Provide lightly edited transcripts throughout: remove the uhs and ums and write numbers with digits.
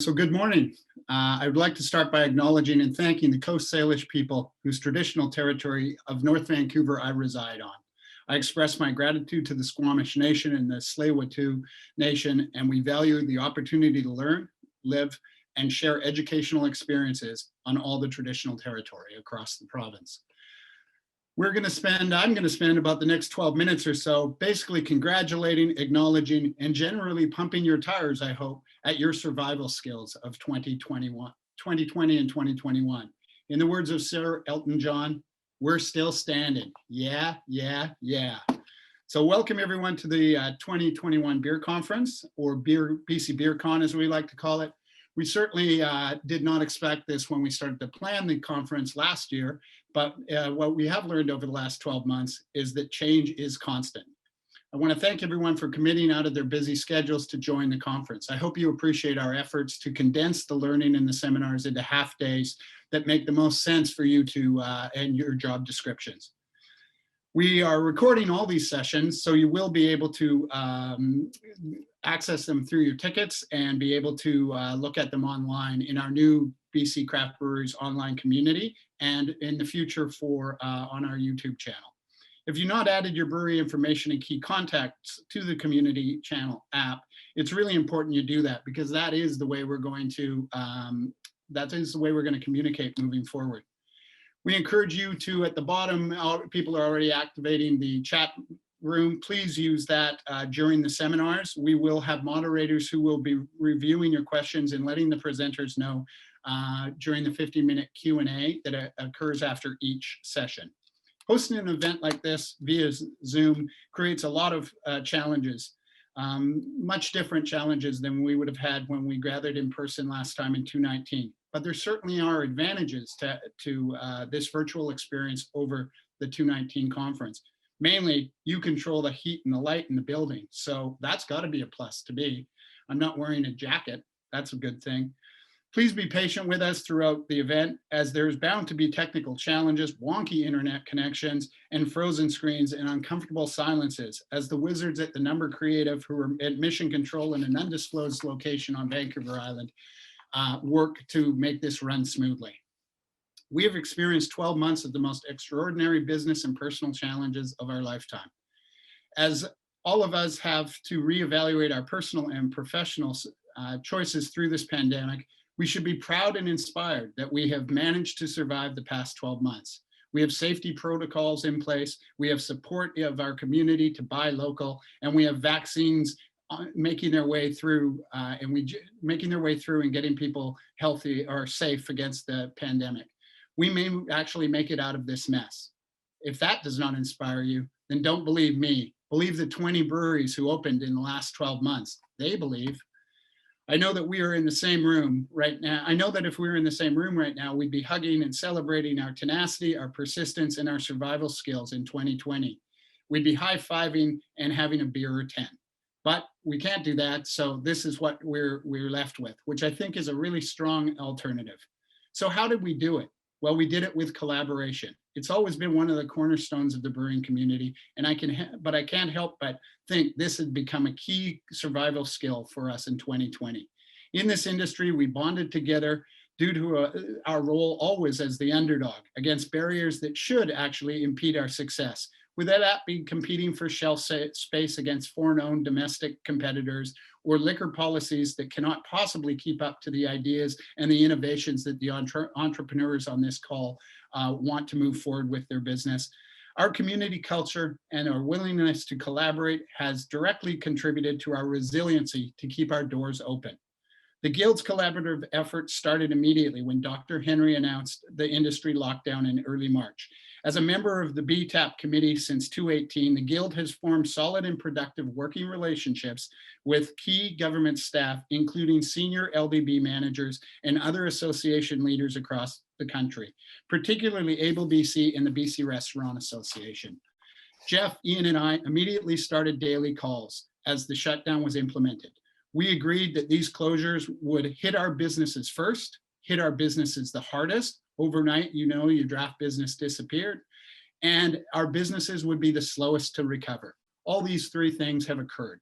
So good morning. I would like to start by acknowledging and thanking the Coast Salish people whose traditional territory of North Vancouver I reside on. I express my gratitude to the Squamish Nation and the Tsleil-Waututh Nation, and we value the opportunity to learn, live, and share educational experiences on all the traditional territory across the province. I'm going to spend about the next 12 minutes or so basically congratulating, acknowledging, and generally pumping your tires, I hope, at your survival skills of 2020 and 2021. In the words of Sir Elton John, we're still standing. Yeah, yeah, yeah. So welcome everyone to the 2021 Beer Conference, or BC Beer Con as we like to call it. We certainly did not expect this when we started to plan the conference last year, but what we have learned over the last 12 months is that change is constant. I want to thank everyone for committing out of their busy schedules to join the conference. I hope you appreciate our efforts to condense the learning in the seminars into half days that make the most sense for you to and your job descriptions. We are recording all these sessions, so you will be able to access them through your tickets and be able to look at them online in our new BC Craft Brewers online community and in the future on our YouTube channel. If you've not added your brewery information and key contacts to the community channel app, it's really important you do that, because that is the way we're going to communicate moving forward. We encourage you to, at the bottom, people are already activating the chat room. Please use that during the seminars. We will have moderators who will be reviewing your questions and letting the presenters know during the 50-minute Q&A that occurs after each session. Hosting an event like this via Zoom creates a lot of challenges, much different challenges than we would have had when we gathered in person last time in 2019. But there certainly are advantages to this virtual experience over the 2019 conference. Mainly, you control the heat and the light in the building, so that's got to be a plus to me. I'm not wearing a jacket. That's a good thing. Please be patient with us throughout the event, as there's bound to be technical challenges, wonky internet connections, and frozen screens and uncomfortable silences, as the wizards at the Number Creative, who are at mission control in an undisclosed location on Vancouver Island, work to make this run smoothly. We have experienced 12 months of the most extraordinary business and personal challenges of our lifetime. As all of us have to reevaluate our personal and professional choices through this pandemic, we should be proud and inspired that we have managed to survive the past 12 months. We have safety protocols in place, we have support of our community to buy local, and we have vaccines making their way through and getting people healthy or safe against the pandemic. We may actually make it out of this mess. If that does not inspire you, then don't believe me. Believe the 20 breweries who opened in the last 12 months. They believe. I know that we are in the same room right now. I know that if we were in the same room right now, we'd be hugging and celebrating our tenacity, our persistence, and our survival skills in 2020. We'd be high-fiving and having a beer or 10. But we can't do that, so this is what we're left with, which I think is a really strong alternative. So how did we do it? Well, we did it with collaboration. It's always been one of the cornerstones of the brewing community, and I can't help but think this had become a key survival skill for us in 2020. In this industry, we bonded together due to our role always as the underdog against barriers that should actually impede our success. Whether that be competing for shelf space against foreign-owned domestic competitors, or liquor policies that cannot possibly keep up to the ideas and the innovations that the entrepreneurs on this call want to move forward with their business. Our community culture and our willingness to collaborate has directly contributed to our resiliency to keep our doors open. The Guild's collaborative effort started immediately when Dr. Henry announced the industry lockdown in early March. As a member of the BTAP committee since 2018, the Guild has formed solid and productive working relationships with key government staff, including senior LDB managers and other association leaders across the country, particularly Able BC and the BC Restaurant Association. Jeff, Ian, and I immediately started daily calls as the shutdown was implemented. We agreed that these closures would hit our businesses first, hit our businesses the hardest. Overnight, your draft business disappeared, and our businesses would be the slowest to recover. All these three things have occurred.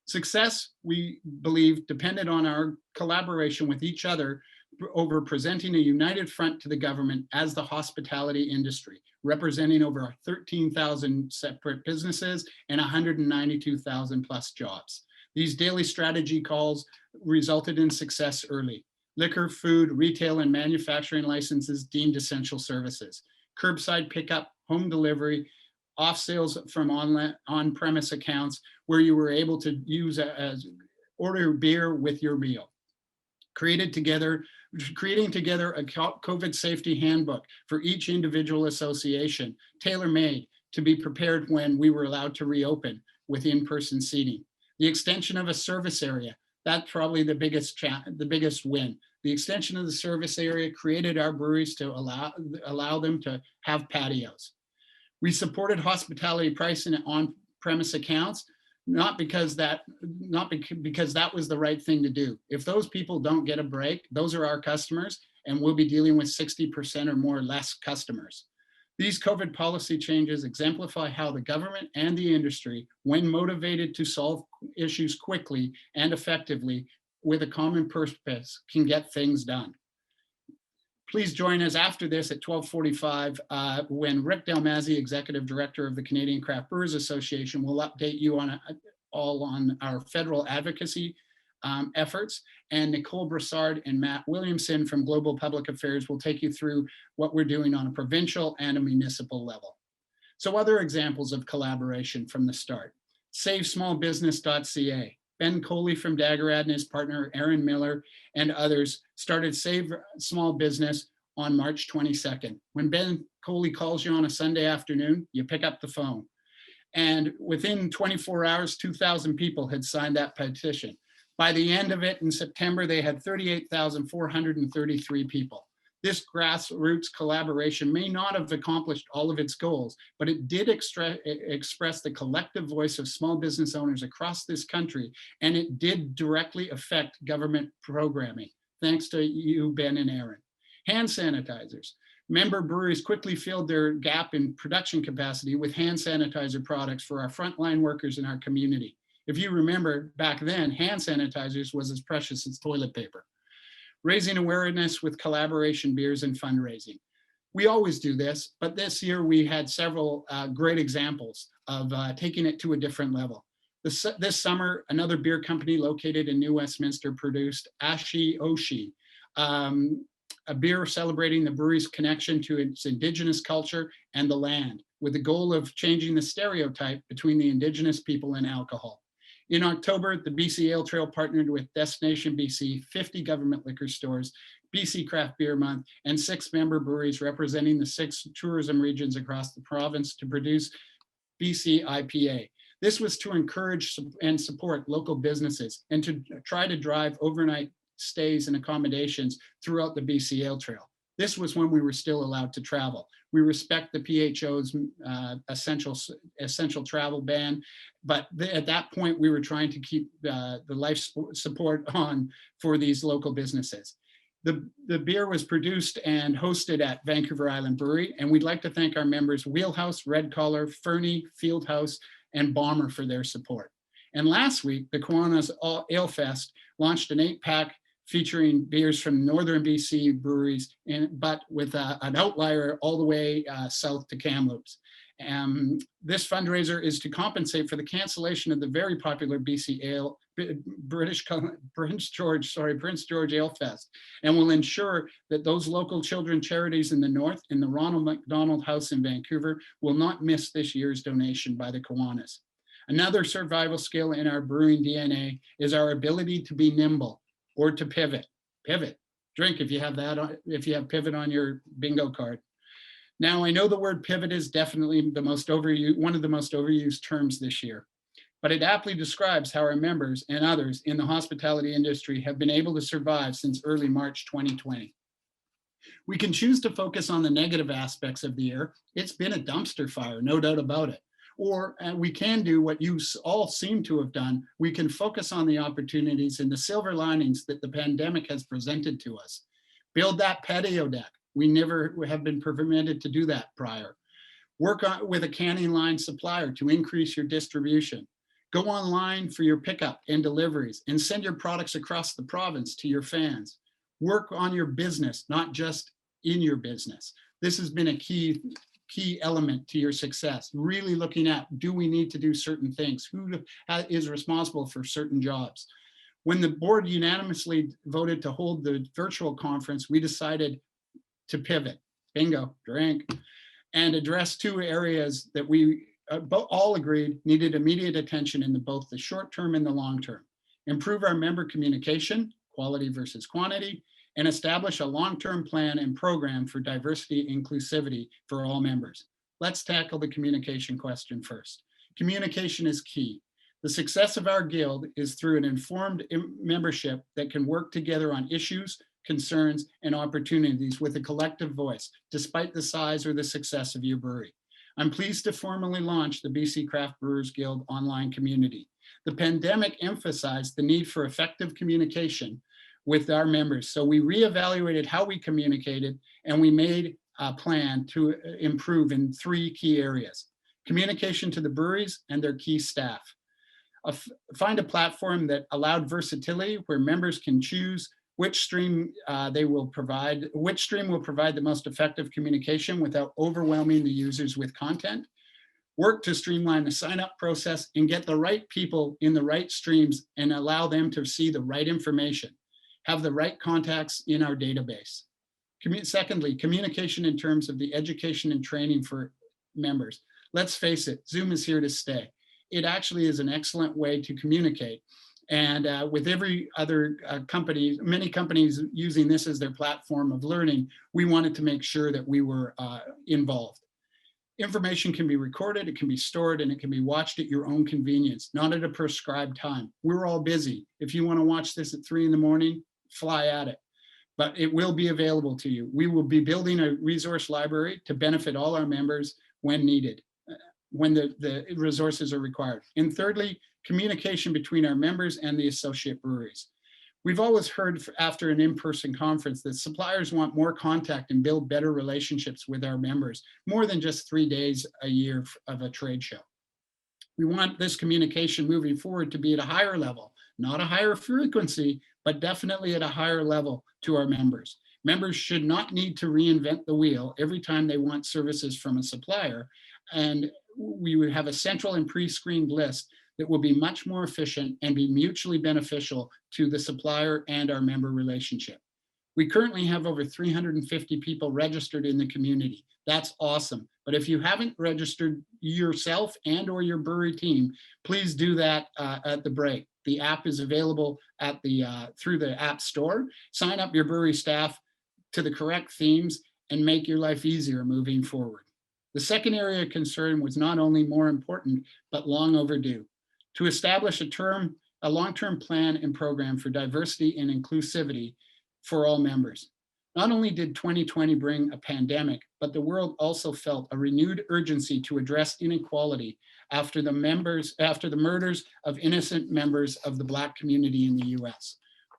Success, we believe, depended on our collaboration with each other over presenting a united front to the government as the hospitality industry, representing over 13,000 separate businesses and 192,000 plus jobs. These daily strategy calls resulted in success early. Liquor, food, retail, and manufacturing licenses deemed essential services. Curbside pickup, home delivery, off sales from on-premise accounts where you were able to use order beer with your meal. Creating together a COVID safety handbook for each individual association, tailor-made to be prepared when we were allowed to reopen with in-person seating. The extension of a service area, that's probably the biggest win. The extension of the service area created our breweries to allow them to have patios. We supported hospitality pricing at on-premise accounts, not because that was the right thing to do. If those people don't get a break, those are our customers, and we'll be dealing with 60% or more less customers. These COVID policy changes exemplify how the government and the industry, when motivated to solve issues quickly and effectively with a common purpose, can get things done. Please join us after this at 12:45 when Rick Dalmazzi, Executive Director of the Canadian Craft Brewers Association, will update you on all on our federal advocacy efforts, and Nicole Brassard and Matt Williamson from Global Public Affairs will take you through what we're doing on a provincial and a municipal level. So other examples of collaboration from the start: SaveSmallBusiness.ca. Ben Coley from Daggerad and his partner Aaron Miller and others started Save Small Business on March 22nd. When Ben Coley calls you on a Sunday afternoon, you pick up the phone. And within 24 hours, 2,000 people had signed that petition. By the end of it in September, they had 38,433 people. This grassroots collaboration may not have accomplished all of its goals, but it did express the collective voice of small business owners across this country, and it did directly affect government programming. Thanks to you, Ben and Aaron. Hand sanitizers. Member breweries quickly filled their gap in production capacity with hand sanitizer products for our frontline workers in our community. If you remember, back then, hand sanitizers was as precious as toilet paper. Raising awareness with collaboration beers and fundraising. We always do this, but this year we had several great examples of taking it to a different level. This summer, another beer company located in New Westminster produced Ashi Oshi, a beer celebrating the brewery's connection to its Indigenous culture and the land, with the goal of changing the stereotype between the Indigenous people and alcohol. In October, the BC Ale Trail partnered with Destination BC, 50 government liquor stores, BC Craft Beer Month, and 6 member breweries representing the 6 tourism regions across the province to produce BC IPA. This was to encourage and support local businesses and to try to drive overnight stays and accommodations throughout the BC Ale Trail. This was when we were still allowed to travel. We respect the PHO's essential travel ban, but at that point we were trying to keep the life support on for these local businesses. The beer was produced and hosted at Vancouver Island Brewery, and we'd like to thank our members Wheelhouse, Red Collar, Fernie, Fieldhouse, and Bomber for their support. And last week, the Kiwanis Ale Fest launched an 8-pack featuring beers from northern BC breweries, but with an outlier all the way south to Kamloops. This fundraiser is to compensate for the cancellation of the very popular BC Ale, Prince George Ale Fest, and will ensure that those local children charities in the north, in the Ronald McDonald House in Vancouver, will not miss this year's donation by the Kiwanis. Another survival skill in our brewing DNA is our ability to be nimble, or to pivot. Pivot. Drink if you have that, if you have pivot on your bingo card. Now, I know the word pivot is definitely one of the most overused terms this year, but it aptly describes how our members and others in the hospitality industry have been able to survive since early March 2020. We can choose to focus on the negative aspects of the year. It's been a dumpster fire, no doubt about it. Or we can do what you all seem to have done. We can focus on the opportunities and the silver linings that the pandemic has presented to us. Build that patio deck. We never have been permitted to do that prior. Work with a canning line supplier to increase your distribution. Go online for your pickup and deliveries and send your products across the province to your fans. Work on your business, not just in your business. This has been a key element to your success. Really looking at, do we need to do certain things? Who is responsible for certain jobs? When the board unanimously voted to hold the virtual conference, we decided to pivot, bingo, drink, and address two areas that we all agreed needed immediate attention in both the short term and the long term. Improve our member communication, quality versus quantity, and establish a long-term plan and program for diversity and inclusivity for all members. Let's tackle the communication question first. Communication is key. The success of our guild is through an informed membership that can work together on issues, concerns, and opportunities with a collective voice, despite the size or the success of your brewery. I'm pleased to formally launch the BC Craft Brewers Guild online community. The pandemic emphasized the need for effective communication with our members, so we reevaluated how we communicated, and we made a plan to improve in three key areas: communication to the breweries and their key staff. Find a platform that allowed versatility, where members can choose which stream will provide the most effective communication without overwhelming the users with content. Work to streamline the sign-up process and get the right people in the right streams and allow them to see the right information. Have the right contacts in our database. Secondly, communication in terms of the education and training for members. Let's face it, Zoom is here to stay. It actually is an excellent way to communicate. And with every other company, many companies using this as their platform of learning, we wanted to make sure that we were involved. Information can be recorded, it can be stored, and it can be watched at your own convenience, not at a prescribed time. We're all busy. If you want to watch this at 3 a.m, fly at it. But it will be available to you. We will be building a resource library to benefit all our members when needed, when the resources are required. And thirdly, communication between our members and the associate breweries. We've always heard after an in-person conference that suppliers want more contact and build better relationships with our members, more than just 3 days a year of a trade show. We want this communication moving forward to be at a higher level, not a higher frequency, but definitely at a higher level to our members. Members should not need to reinvent the wheel every time they want services from a supplier. And we would have a central and pre-screened list that will be much more efficient and be mutually beneficial to the supplier and our member relationship. We currently have over 350 people registered in the community. That's awesome. But if you haven't registered yourself and or your brewery team, please do that at the break. The app is available at through the App Store. Sign up your brewery staff to the correct themes and make your life easier moving forward. The second area of concern was not only more important, but long overdue. To establish a long-term plan and program for diversity and inclusivity for all members. Not only did 2020 bring a pandemic, but the world also felt a renewed urgency to address inequality after the murders of innocent members of the Black community in the US.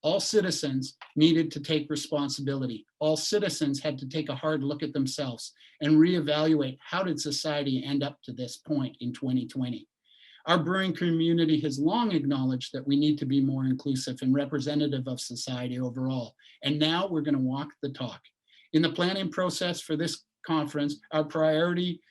All citizens needed to take responsibility. All citizens had to take a hard look at themselves and reevaluate, how did society end up to this point in 2020? Our brewing community has long acknowledged that we need to be more inclusive and representative of society overall. And now we're going to walk the talk. In the planning process for this conference, our priority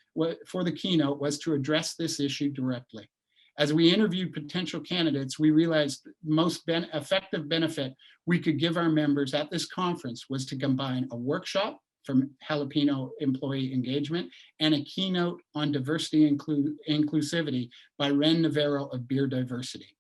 for the keynote was to address this issue directly. As we interviewed potential candidates, we realized the most effective benefit we could give our members at this conference was to combine a workshop from Jalapeno Employee Engagement and a keynote on diversity and inclusivity by Ren Navarro of Beer Diversity.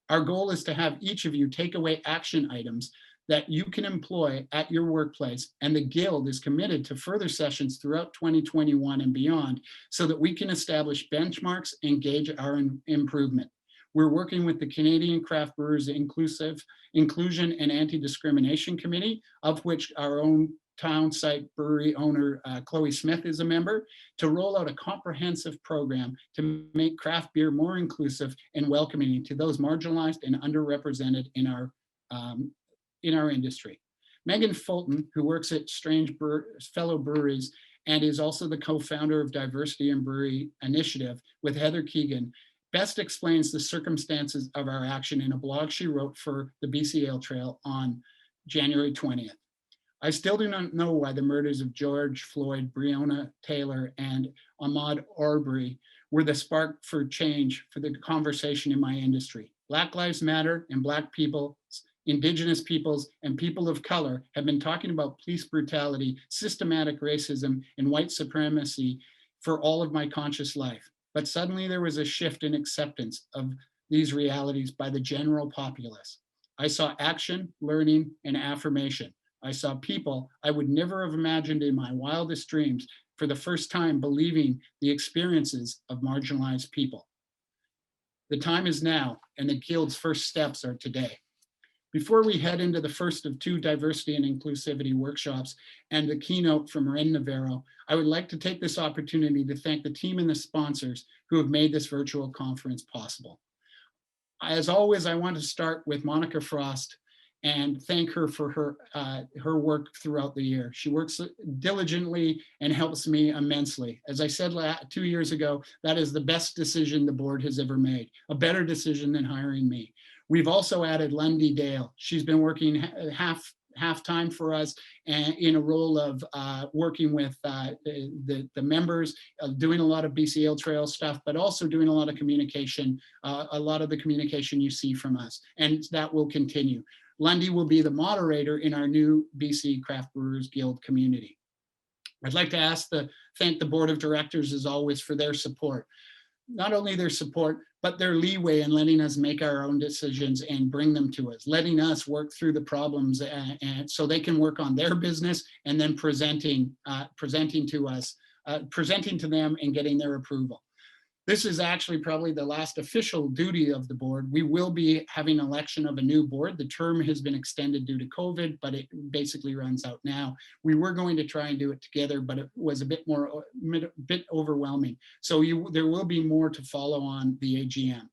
Our goal is to have each of you take away action items that you can employ at your workplace, and the Guild is committed to further sessions throughout 2021 and beyond so that we can establish benchmarks and gauge our improvement. We're working with the Canadian Craft Brewers Inclusion and Anti-Discrimination Committee, of which our own town site brewery owner, Chloe Smith, is a member, to roll out a comprehensive program to make craft beer more inclusive and welcoming to those marginalized and underrepresented in our industry. Megan Fulton, who works at Strange Fellow Breweries and is also the co-founder of Diversity in Brewery Initiative with Heather Keegan, best explains the circumstances of our action in a blog she wrote for the BC Ale Trail on January 20th. I still do not know why the murders of George Floyd, Breonna Taylor, and Ahmaud Arbery were the spark for change for the conversation in my industry. Black Lives Matter and Black people, Indigenous peoples, and people of color have been talking about police brutality, systematic racism, and white supremacy for all of my conscious life. But suddenly there was a shift in acceptance of these realities by the general populace. I saw action, learning, and affirmation. I saw people I would never have imagined in my wildest dreams for the first time believing the experiences of marginalized people. The time is now, and the Guild's first steps are today. Before we head into the first of 2 diversity and inclusivity workshops and the keynote from Ren Navarro, I would like to take this opportunity to thank the team and the sponsors who have made this virtual conference possible. As always, I want to start with Monica Frost and thank her for her work throughout the year. She works diligently and helps me immensely. As I said 2 years ago, that is the best decision the board has ever made, a better decision than hiring me. We've also added Lundy Dale. She's been working half time for us and in a role of working with the members, doing a lot of BC Ale Trail stuff, but also doing a lot of communication, a lot of the communication you see from us, and that will continue. Lundy will be the moderator in our new BC Craft Brewers Guild community. I'd like to thank the board of directors as always for their support. Not only their support, but their leeway in letting us make our own decisions and bring them to us, letting us work through the problems and so they can work on their business and then presenting to us, presenting to them and getting their approval. This is actually probably the last official duty of the board. We will be having an election of a new board. The term has been extended due to COVID, but it basically runs out now. We were going to try and do it together, but it was a bit overwhelming. So there will be more to follow on the AGM.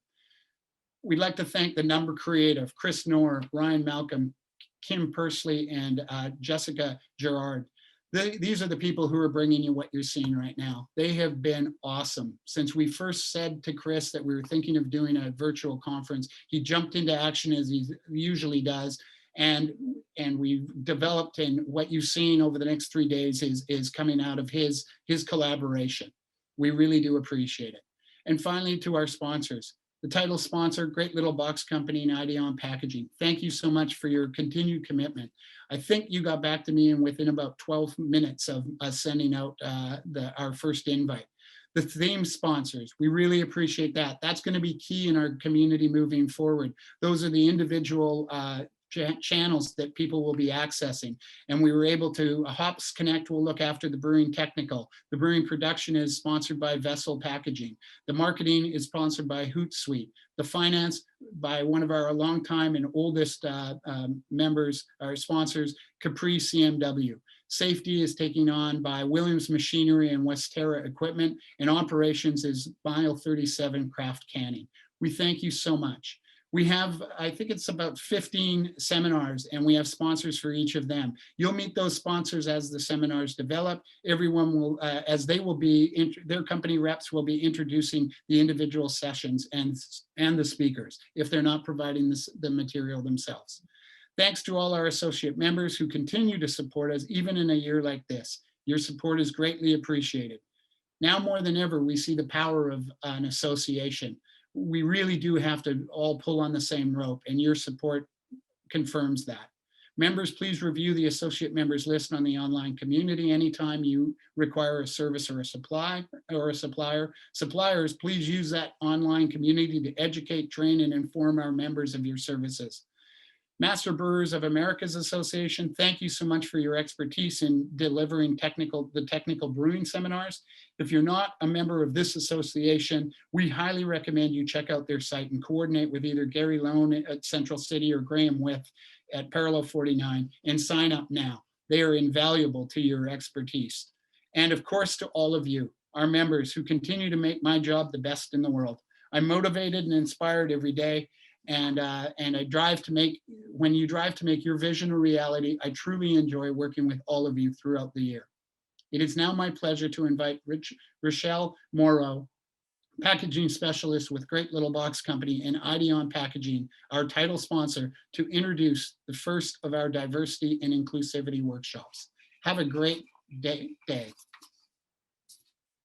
We'd like to thank the Number Creative, Chris Knorr, Ryan Malcolm, Kim Persley, and Jessica Gerard. These are the people who are bringing you what you're seeing right now. They have been awesome. Since we first said to Chris that we were thinking of doing a virtual conference, he jumped into action as he usually does. And we've developed, and what you've seen over the next 3 days is coming out of his collaboration. We really do appreciate it. And finally, to our sponsors. The title sponsor, Great Little Box Company and Ideon Packaging. Thank you so much for your continued commitment. I think you got back to me within about 12 minutes of us sending out our first invite. The theme sponsors, we really appreciate that. That's going to be key in our community moving forward. Those are the individual channels that people will be accessing. And we were able to, Hops Connect will look after the brewing technical. The brewing production is sponsored by Vessel Packaging. The marketing is sponsored by Hootsuite. The finance by one of our longtime and oldest members, our sponsors, Capri CMW. Safety is taken on by Williams Machinery and Westera Equipment, and operations is Mile 37 Craft Canning. We thank you so much. We have, I think it's about 15 seminars, and we have sponsors for each of them. You'll meet those sponsors as the seminars develop. Everyone will, as they will be, their company reps will be introducing the individual sessions and the speakers if they're not providing the material themselves. Thanks to all our associate members who continue to support us even in a year like this. Your support is greatly appreciated. Now more than ever, we see the power of an association. We really do have to all pull on the same rope, and your support confirms that. Members, please review the associate members list on the online community anytime you require a service or a supplier. Suppliers, please use that online community to educate, train, and inform our members of your services. Master Brewers of America's Association, thank you so much for your expertise in delivering the technical brewing seminars. If you're not a member of this association, we highly recommend you check out their site and coordinate with either Gary Lone at Central City or Graham With at Parallel 49 and sign up now. They are invaluable to your expertise. And of course, to all of you, our members who continue to make my job the best in the world. I'm motivated and inspired every day. And I drive to make, when you drive to make your vision a reality, I truly enjoy working with all of you throughout the year. It is now my pleasure to invite Rochelle Morrow, packaging specialist with Great Little Box Company, and Ideon Packaging, our title sponsor, to introduce the first of our diversity and inclusivity workshops. Have a great day.